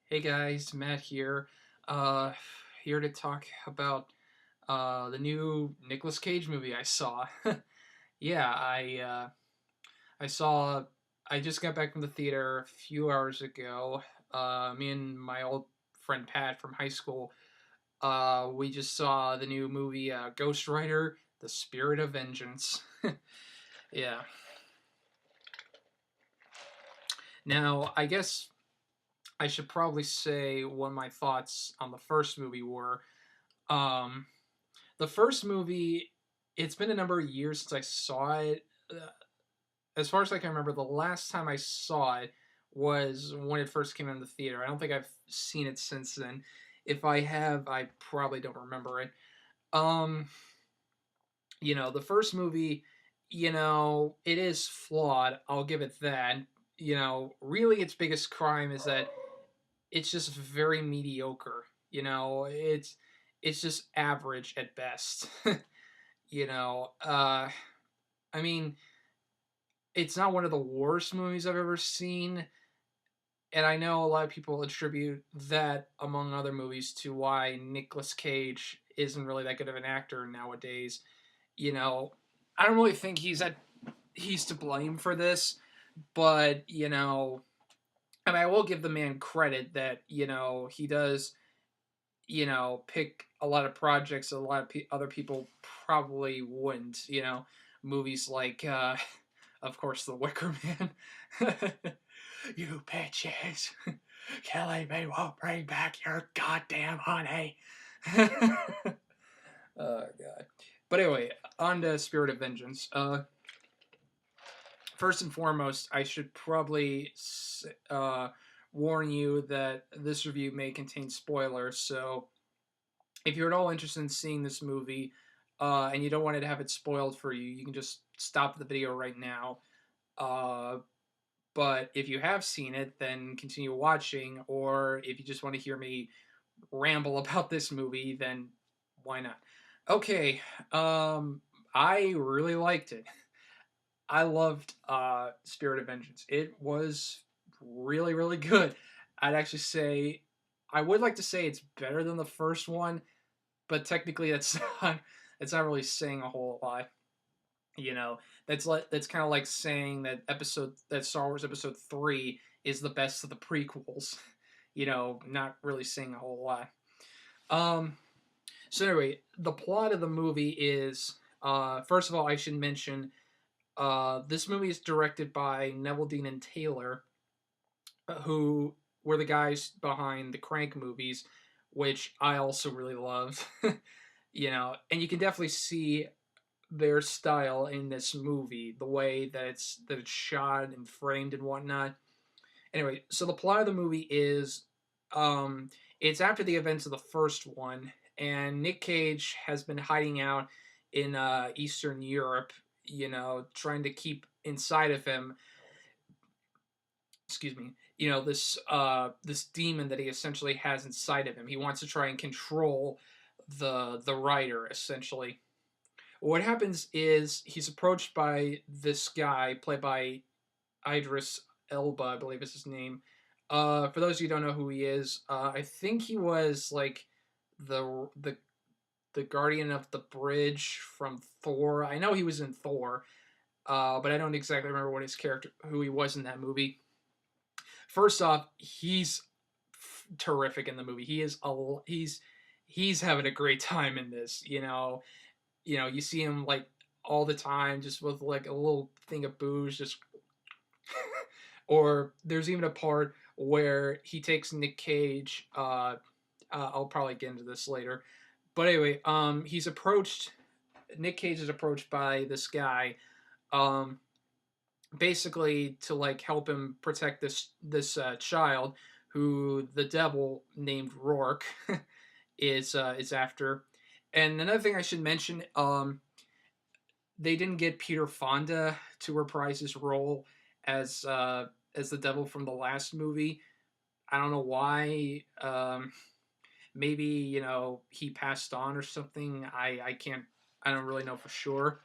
Hey guys, Matt here. Uh, Here to talk about the new Nicolas Cage movie I saw. yeah, I saw. I just got back from the theater a few hours ago. Me and my old friend Pat from high school. We just saw the new movie Ghost Rider: The Spirit of Vengeance. yeah. Now, I guess I should probably say what my thoughts on the first movie were. Um, The first movie, it's been a number of years since I saw it. As far as I can remember, the last time I saw it was when it first came in the theater. I don't think I've seen it since then. If I have, I probably don't remember it. Um, the first movie, it is flawed. I'll give it that. Really, its biggest crime is that it's just very mediocre. It's just average at best. you know, uh, I mean, it's not one of the worst movies I've ever seen, and I know a lot of people attribute that, among other movies, to why Nicolas Cage isn't really that good of an actor nowadays. You know, I don't really think he's to blame for this, but I mean, I will give the man credit that he does pick a lot of projects that a lot of other people probably wouldn't. Movies like of course, The Wicker Man. you bitches. Killing me won't bring back your goddamn honey. oh, God. But anyway, on to Spirit of Vengeance. First and foremost, I should probably warn you that this review may contain spoilers. So if you're at all interested in seeing this movie and you don't want to have it spoiled for you, you can just stop the video right now. Uh, But if you have seen it, then continue watching. Or if you just want to hear me ramble about this movie, then why not? Okay, I really liked it. I loved Spirit of Vengeance. It was really, really good. I'd actually say I would like to say it's better than the first one, but technically that's not really saying a whole lot. That's kind of like saying that Star Wars Episode 3 is the best of the prequels. Not really saying a whole lot. Um, so anyway, the plot of the movie is first of all, I should mention this movie is directed by Neville Dean and Taylor, who were the guys behind the Crank movies, which I also really loved. And you can definitely see their style in this movie, the way that it's shot and framed and whatnot. Anyway, so the plot of the movie is it's after the events of the first one, and Nick Cage has been hiding out in Eastern Europe, trying to keep inside of him, excuse me, this demon that he essentially has inside of him. He wants to try and control the writer, essentially. What happens is he's approached by this guy played by Idris Elba, I believe is his name. For those of you who don't know who he is, I think he was like the guardian of the bridge from Thor. I know he was in Thor, but I don't exactly remember what his character, who he was in that movie. First off, he's terrific in the movie. He's having a great time in this. You see him like all the time, just with like a little thing of booze, just. Or there's even a part where he takes Nick Cage. I'll probably get into this later, but anyway, he's approached. Nick Cage is approached by this guy, um, basically to like help him protect this child who the devil named Rourke is after. And another thing I should mention, they didn't get Peter Fonda to reprise his role as the devil from the last movie. I don't know why. Maybe he passed on or something. I can't. I don't really know for sure.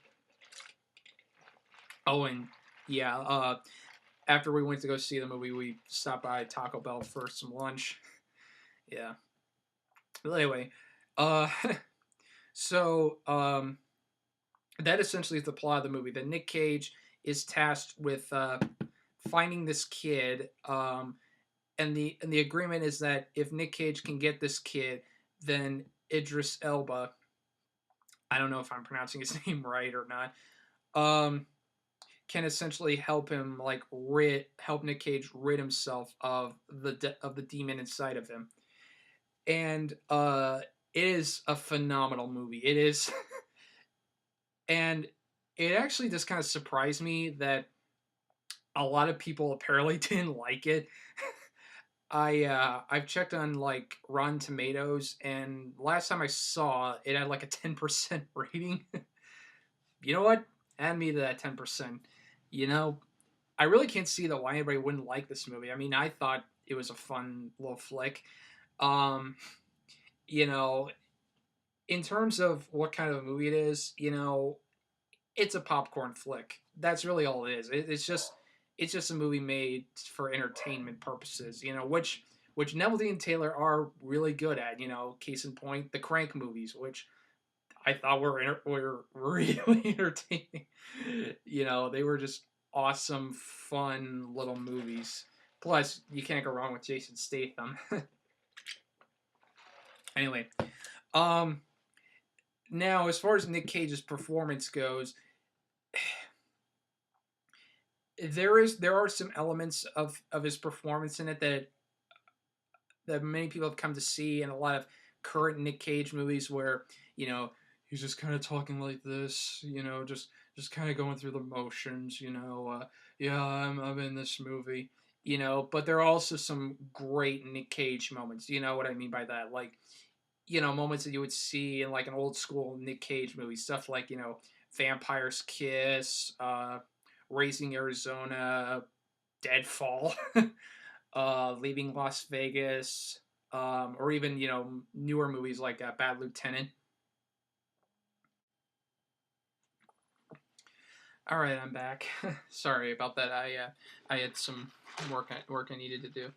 Oh, and yeah. after we went to go see the movie, we stopped by Taco Bell for some lunch. Yeah. But anyway, uh, so that essentially is the plot of the movie. That Nick Cage is tasked with finding this kid, and the agreement is that if Nick Cage can get this kid, then Idris Elba, I don't know if I'm pronouncing his name right or not, um, can essentially help him help Nick Cage rid himself of the demon inside of him. And it is a phenomenal movie. It is, and it actually just kind of surprised me that a lot of people apparently didn't like it. I've checked on like Rotten Tomatoes, and last time I saw it had like a 10% rating. You know what? Add me to that 10%. You know, I really can't see that why anybody wouldn't like this movie. I mean, I thought it was a fun little flick. Um, you know, in terms of what kind of a movie it is, it's a popcorn flick. That's really all it is. It's just a movie made for entertainment purposes. Which Neville D and Taylor are really good at. Case in point, the Crank movies, which I thought were really entertaining. They were just awesome, fun little movies. Plus, you can't go wrong with Jason Statham. Anyway, um, now as far as Nick Cage's performance goes, there are some elements of his performance in it that many people have come to see in a lot of current Nick Cage movies where he's just kind of talking like this, just kind of going through the motions, yeah, I'm in this movie, but there are also some great Nick Cage moments. You know what I mean by that? Like, moments that you would see in like an old school Nick Cage movie, stuff like, Vampire's Kiss, Raising Arizona, Deadfall, Leaving Las Vegas, or even newer movies like Bad Lieutenant. All right, I'm back. Sorry about that. I had some work I needed to do.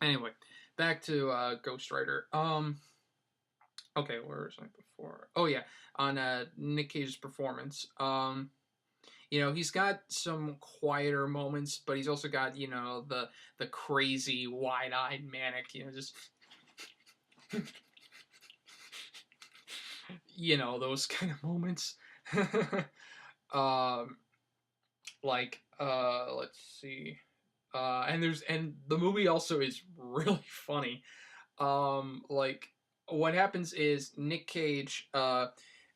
Anyway, back to Ghost Rider. Okay, where was I before? Oh yeah, on Nick Cage's performance. He's got some quieter moments, but he's also got the crazy, wide-eyed, manic, just those kind of moments. um, let's see. And the movie also is really funny. Like what happens is Nick Cage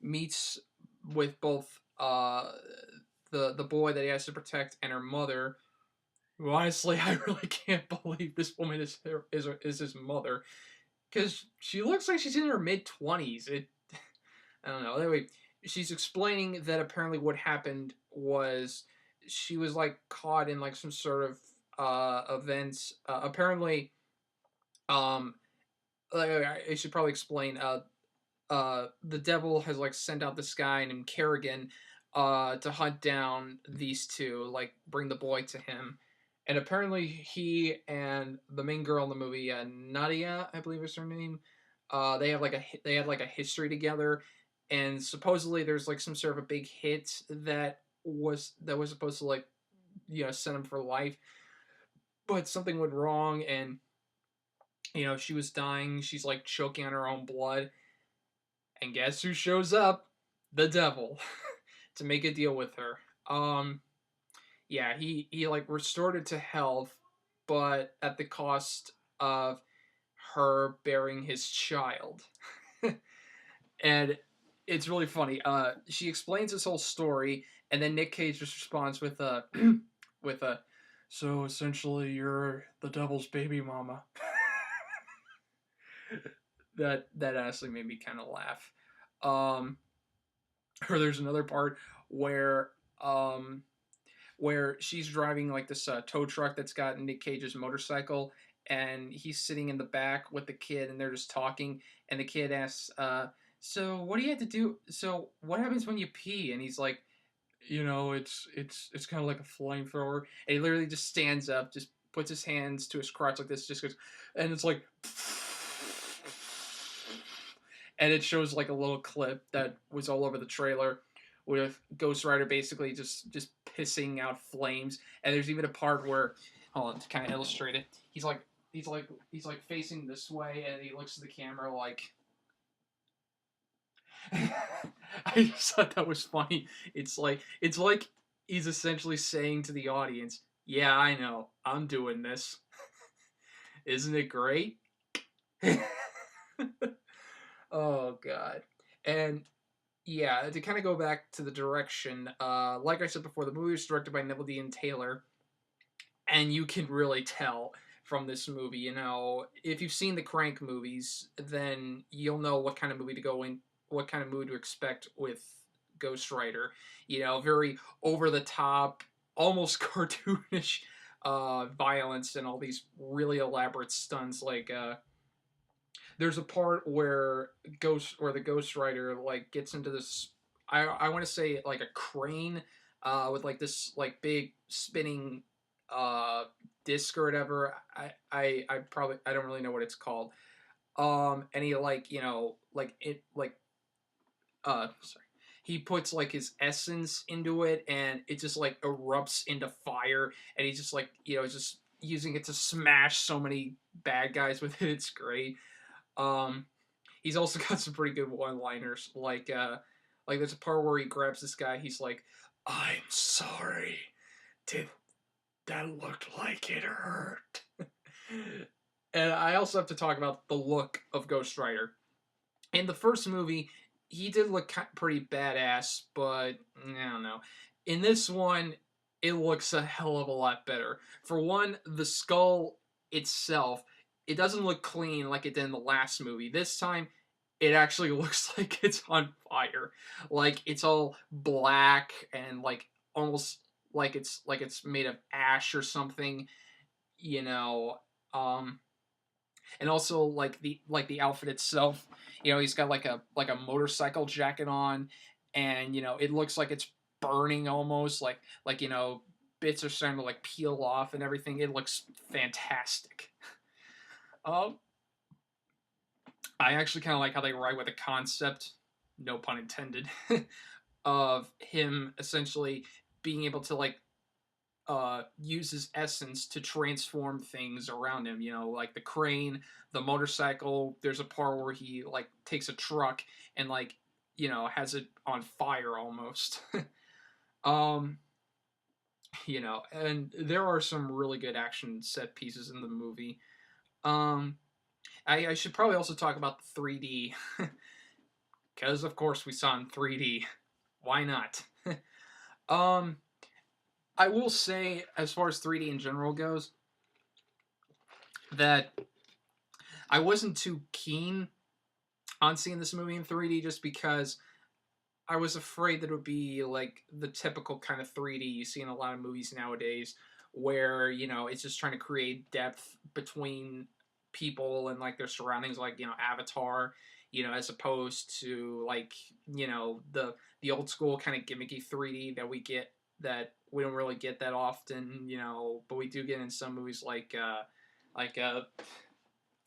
meets with both the boy that he has to protect and her mother. Who honestly, I really can't believe this woman is his mother, because she looks like she's in her mid-20s. I don't know. Anyway, she's explaining that apparently what happened was she was like caught in like some sort of events. Apparently, um, I should probably explain. The devil has like sent out this guy named Kerrigan, to hunt down these two, like bring the boy to him. And apparently, he and the main girl in the movie, Nadia, I believe is her name, they had like a history together, and supposedly there's like some sort of a big hit that was supposed to like send him for life, but something went wrong, and she was dying. She's like choking on her own blood, and guess who shows up? The devil, to make a deal with her. Yeah, he like restored her to health, but at the cost of her bearing his child. And it's really funny. She explains this whole story, and then Nick Cage just responds with a with a so essentially you're the devil's baby mama. That honestly made me kind of laugh. Um, or there's another part where she's driving like this tow truck that's got Nick Cage's motorcycle, and he's sitting in the back with the kid, and they're just talking, and the kid asks, "So what do you have to do? So what happens when you pee?" And he's like, it's kind of like a flamethrower, and he literally just stands up, just puts his hands to his crotch like this, just goes, and it's like, and it shows like a little clip that was all over the trailer with Ghost Rider basically just pissing out flames, and there's even a part where, hold on, to kind of illustrate it, he's like facing this way, and he looks at the camera like. I just thought that was funny. It's like he's essentially saying to the audience, "Yeah, I know, I'm doing this. Isn't it great?" Oh god. And yeah, to kind of go back to the direction, like I said before, the movie was directed by Neville Dean Taylor, and you can really tell from this movie. If you've seen the Crank movies, then you'll know what kind of movie to go in, what kind of movie to expect with Ghost Rider. Very over the top, almost cartoonish violence and all these really elaborate stunts. Like there's a part where the Ghost Rider like gets into this. I want to say like a crane with like this like big spinning uh disc or whatever. I don't really know what it's called. And he like like it like sorry, he puts like his essence into it, and it just like erupts into fire, and he's just like just using it to smash so many bad guys with it. It's great. um he's also got some pretty good one liners, like there's a part where he grabs this guy, he's like, "I'm sorry, did that looked like it hurt." And I also have to talk about the look of Ghost Rider. In the first movie, he did look pretty badass, but I don't know. In this one, it looks a hell of a lot better. For one, the skull itself, it doesn't look clean like it did in the last movie. This time, it actually looks like it's on fire. Like it's all black and like almost like it's made of ash or something, you know. Um and also like the outfit itself, he's got like a motorcycle jacket on, and it looks like it's burning almost, like bits are starting to like peel off and everything. It looks fantastic. um I actually kind of like how they write with the concept, no pun intended, of him essentially being able to like use his essence to transform things around him. Like the crane, the motorcycle. There's a part where he like takes a truck and like has it on fire almost. um, and there are some really good action set pieces in the movie. Um, I should probably also talk about the 3D, because of course we saw in 3D. Why not? um, I will say, as far as 3D in general goes, that I wasn't too keen on seeing this movie in 3D, just because I was afraid that it would be like the typical kind of 3D you see in a lot of movies nowadays, where it's just trying to create depth between people and like their surroundings, like Avatar, as opposed to like the old school kind of gimmicky 3D that we get, that we don't really get that often, but we do get in some movies like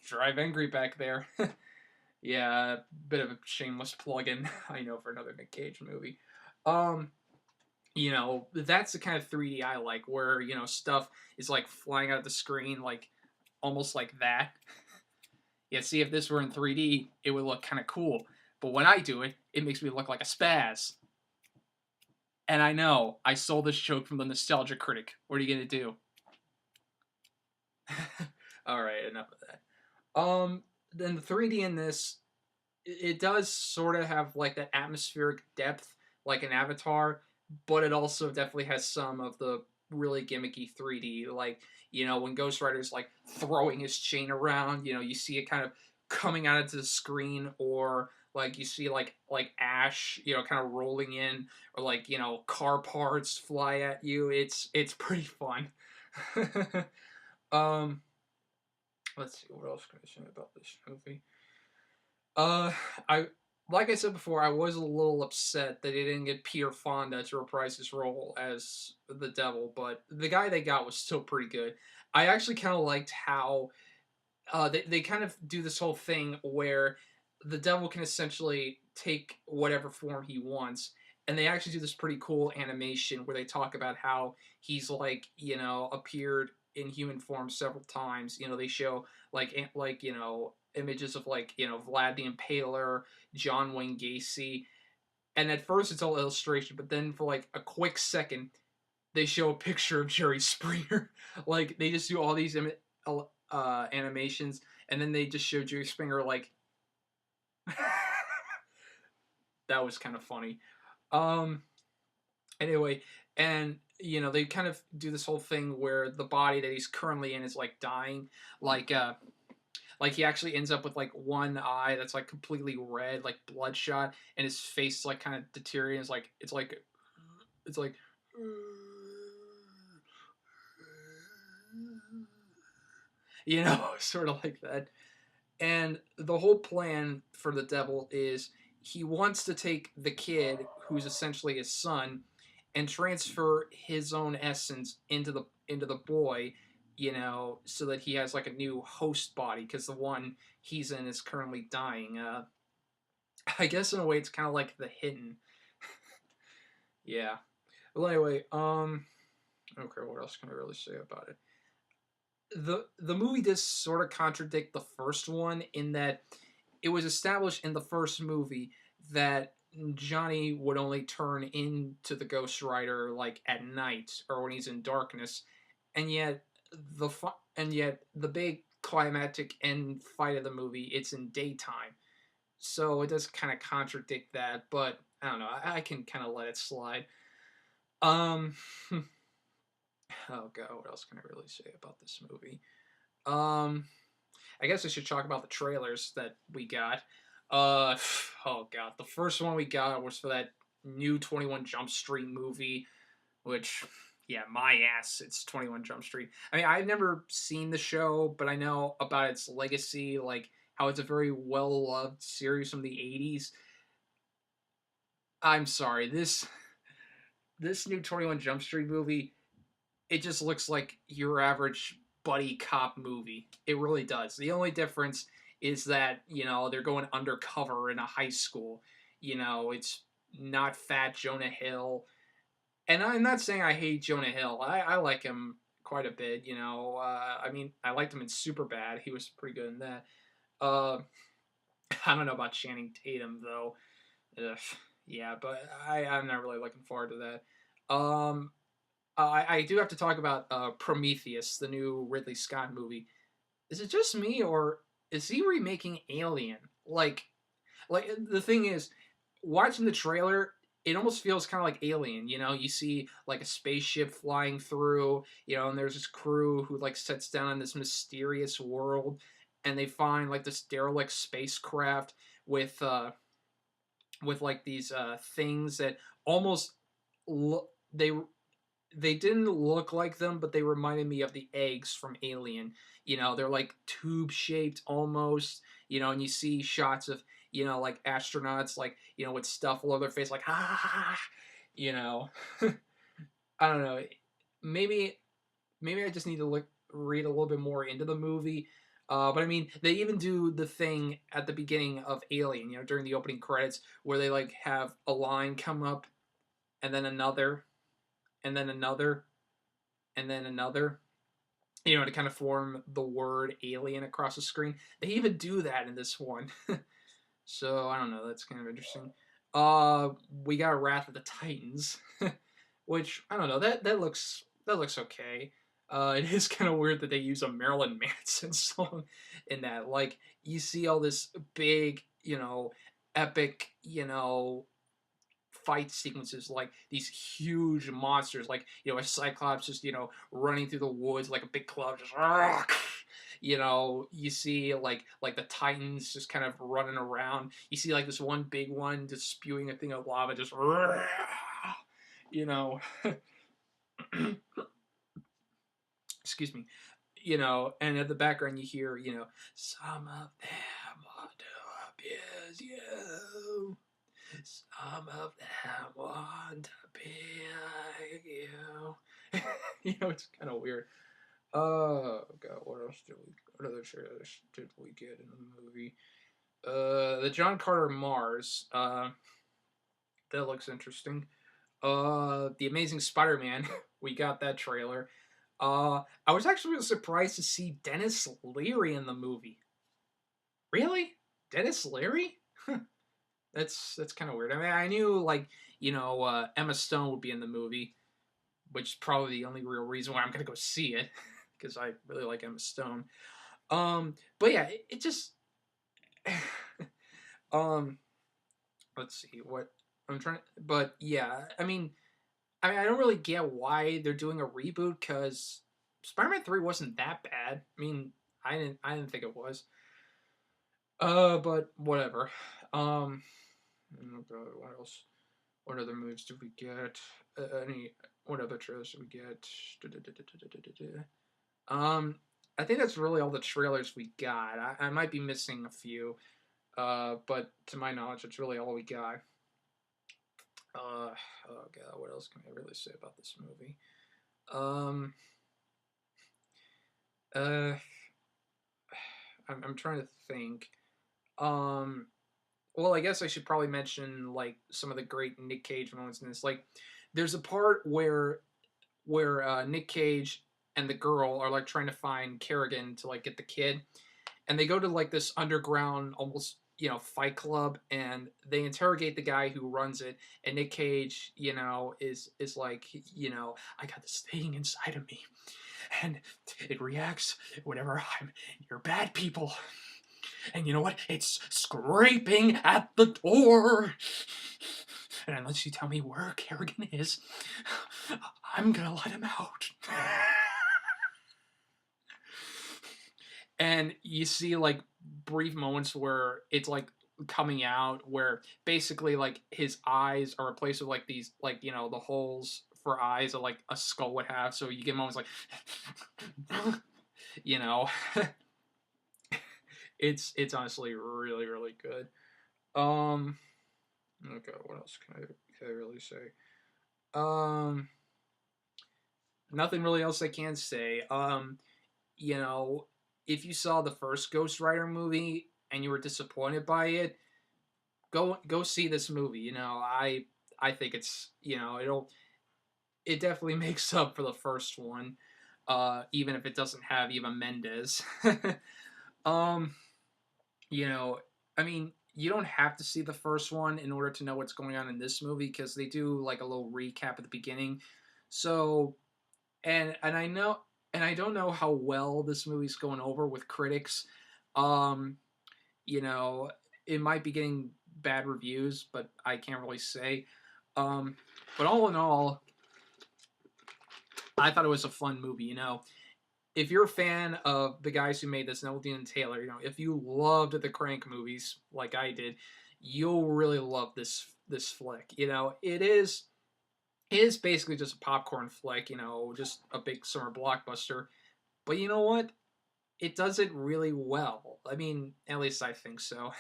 Drive Angry back there. Yeah, bit of a shameless plug-in, I know, for another Nick Cage movie. Um, that's the kind of 3D I like, where stuff is like flying out of the screen, like almost like that. Yeah, see, if this were in 3D, it would look kind of cool. But when I do it, it makes me look like a spaz. And I know I stole this joke from the Nostalgia Critic. What are you gonna do? All right, enough of that. Then the 3D in this, it does sort of have like that atmospheric depth, like an Avatar, but it also definitely has some of the really gimmicky 3D, like when Ghost Rider's like throwing his chain around, you see it kind of coming out into the screen, or like you see like ash, kind of rolling in, or like car parts fly at you. It's pretty fun. um, let's see what else can I say about this movie. Uh, I like I said before, I was a little upset that they didn't get Peter Fonda to reprise his role as the devil, but the guy they got was still pretty good. I actually kind of liked how they kind of do this whole thing where the devil can essentially take whatever form he wants. And they actually do this pretty cool animation where they talk about how he's like, appeared in human form several times. They show like images of like Vlad the Impaler, John Wayne Gacy, and at first it's all illustration, but then for like a quick second they show a picture of Jerry Springer. Like they just do all these animations, and then they just show Jerry Springer like that was kind of funny. Um, anyway, and they kind of do this whole thing where the body that he's currently in is like dying, like like he actually ends up with like one eye that's like completely red, like bloodshot, and his face is like kind of deteriorating. It's like sort of like that. And the whole plan for the devil is he wants to take the kid, who's essentially his son, and transfer his own essence into the boy, so that he has like a new host body because the one he's in is currently dying. I guess in a way it's kind of like the hidden. Yeah. Well, anyway, okay, what else can I really say about it? The movie does sort of contradict the first one in that it was established in the first movie that Johnny would only turn into the Ghost Rider like at night or when he's in darkness, and yet the big climactic end fight of the movie it's in daytime, so it does kind of contradict that. But I don't know, I can kind of let it slide. Um, oh god, what else can I really say about this movie? Um, I guess I should talk about the trailers that we got. Uh, oh god, the first one we got was for that new 21 Jump Street movie, which, yeah, my ass, it's 21 Jump Street. I mean, I've never seen the show, but I know about its legacy, like how it's a very well loved series from the 80s. I'm sorry, this new 21 Jump Street movie, it just looks like your average buddy cop movie. It really does. The only difference is that, they're going undercover in a high school. It's not fat Jonah Hill. And I'm not saying I hate Jonah Hill. I like him quite a bit, I mean, I liked him in Superbad. He was pretty good in that. Uh, I don't know about Channing Tatum, though. Ugh, yeah, but I'm not really looking forward to that. I do have to talk about Prometheus, the new Ridley Scott movie. Is it just me, or is he remaking Alien? Like the thing is, watching the trailer, it almost feels kind of like Alien. You see like a spaceship flying through, and there's this crew who like sets down in this mysterious world, and they find like this derelict spacecraft with like these things that almost look they didn't look like them, but they reminded me of the eggs from Alien. They're like tube shaped almost, and you see shots of, like astronauts, like, with stuff all over their face, like, ah, you know. I don't know. Maybe, maybe I just need to read a little bit more into the movie. But I mean, they even do the thing at the beginning of Alien, during the opening credits, where they like have a line come up, and then another, and then another, and then another, to kind of form the word alien across the screen. They even do that in this one. So I don't know, that's kind of interesting. We got Wrath of the Titans, which I don't know, that looks okay. It is kind of weird that they use a Marilyn Manson song in that. Like you see all this big, epic, fight sequences, like these huge monsters, like a cyclops just running through the woods like a big club, just you see like the titans just kind of running around. You see like this one big one just spewing a thing of lava, just you know excuse me, and at the background you hear some of them will do is you. Some of them want to be like you. It's kind of weird. God, what other trailers did we get in the movie? The John Carter Mars. That looks interesting. The Amazing Spider-Man. We got that trailer. I was actually really surprised to see Dennis Leary in the movie. Really, Dennis Leary? That's kind of weird. I mean, I knew like Emma Stone would be in the movie, which is probably the only real reason why I'm gonna go see it because I really like Emma Stone. But yeah, it just um, let's see what I'm trying to. But yeah, I don't really get why they're doing a reboot because Spider-Man 3 wasn't that bad. I mean, I didn't think it was. But whatever. Oh God, what else? What other movies did we get? What other trailers did we get? I think that's really all the trailers we got. I might be missing a few, but to my knowledge, that's really all we got. Oh God, what else can I really say about this movie? Um, uh, I'm trying to think. Um, well, I guess I should probably mention like some of the great Nick Cage moments in this. Like, there's a part where Nick Cage and the girl are like trying to find Kerrigan to like get the kid, and they go to like this underground almost fight club, and they interrogate the guy who runs it, and Nick Cage is like I got this thing inside of me, and it reacts whenever I'm near bad people. And you know what? It's scraping at the door. And unless you tell me where Kerrigan is, I'm gonna let him out. And you see like brief moments where it's like coming out where basically like his eyes are replaced with like these like the holes for eyes that like a skull would have, so you get moments like you know it's honestly really really good. um okay, what else can I really say? um Nothing really else I can say. You know, if you saw the first Ghost Rider movie and you were disappointed by it, go see this movie. I think it's it definitely makes up for the first one, even if it doesn't have Eva Mendes. um, you know, I mean, you don't have to see the first one in order to know what's going on in this movie because they do like a little recap at the beginning. So, and I know and I don't know how well this movie's going over with critics. Um, you know, it might be getting bad reviews, but I can't really say. Um, but all in all, I thought it was a fun movie. If you're a fan of the guys who made this, Noel Dean and Taylor, if you loved the Crank movies like I did, you'll really love this flick. It is basically just a popcorn flick, just a big summer blockbuster. But you know what? It does it really well. I mean, at least I think so.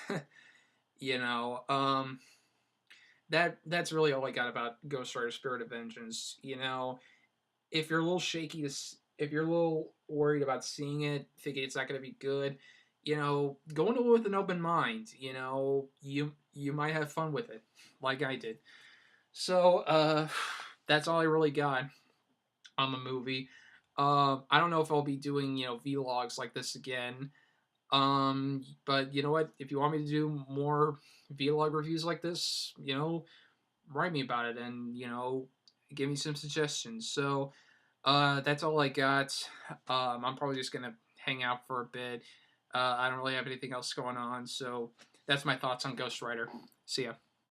you know, um, that's really all I got about Ghost Rider: Spirit of Vengeance. If you're a little if you're a little worried about seeing it, thinking it's not going to be good, go into it with an open mind. You might have fun with it, like I did. So that's all I really got on the movie. I don't know if I'll be doing vlogs like this again. But you know what? If you want me to do more vlog reviews like this, write me about it and give me some suggestions. So that's all I got. I'm probably just gonna hang out for a bit. I don't really have anything else going on, so that's my thoughts on Ghost Rider. See ya.